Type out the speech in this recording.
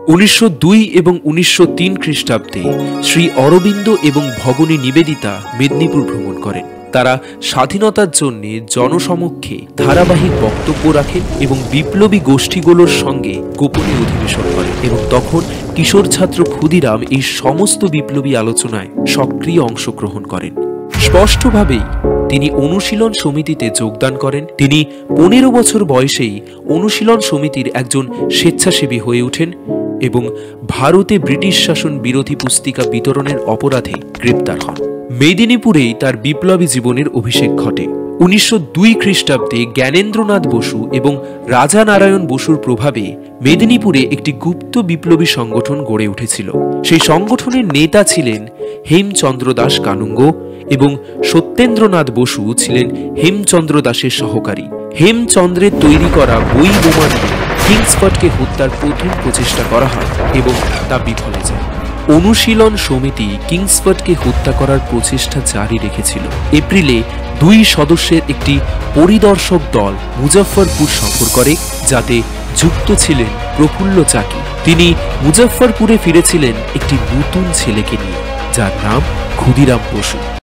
1902 এবং 1903 খ্রিস্টাব্দে শ্রী অরবিন্দ এবং ভগিনী নিবেদিতা মেদিনীপুর ভ্রমণ করেন। তারা স্বাধীনতার জন্য জনসমক্ষে ধারাবাহিক বক্তব্য রাখেন এবং বিপ্লবী গোষ্ঠীগুলোর সঙ্গে গোপনে অধিবেশন করেন এবং তখন কিশোর ছাত্র ক্ষুদিরাম এই সমস্ত বিপ্লবী আলোচনায় সক্রিয় অংশগ্রহণ করেন। স্পষ্টভাবেই তিনি অনুশীলন সমিতিতে যোগদান করেন। তিনি 15 বছর বয়সেই অনুশীলন সমিতির একজন স্বেচ্ছাসেবী হয়ে ওঠেন এবং ভারতে ব্রিটিশ শাসন বিরোধী পুস্তিকা বিতরণের অপরাধে গ্রেপ্তার হন। মেদিনীপুরেই তার বিপ্লবী জীবনের অভিষেক ঘটে। 1902 খ্রিস্টাব্দে জ্ঞানেন্দ্রনাথ বসু এবং রাজা নারায়ণ বসুর প্রভাবে মেদিনীপুরে একটি গুপ্ত বিপ্লবী সংগঠন গড়ে উঠেছিল। সেই সংগঠনের নেতা ছিলেন হেমচন্দ্র দাস কানুঙ্গ এবং সত্যেন্দ্রনাথ বসু ছিলেন হেমচন্দ্র দাসের সহকারী। হেমচন্দ্রের তৈরি করা বই বোমা দিয়ে কিংসফোর্ডকে হত্যার প্রথম প্রচেষ্টা করা হয় এবং তা বিফলে যায়। অনুশীলন সমিতি কিংসফোর্ডকে হত্যা করার প্রচেষ্টা জারি রেখেছিল। এপ্রিলে 2 সদস্যের একটি পরিদর্শক দল মুজফ্ফরপুর সফর করে, যাতে যুক্ত ছিলেন প্রফুল্ল চাকি। তিনি মুজফ্ফরপুরে ফিরেছিলেন একটি নতুন ছেলেকে নিয়ে, যার নাম ক্ষুদিরাম বসু।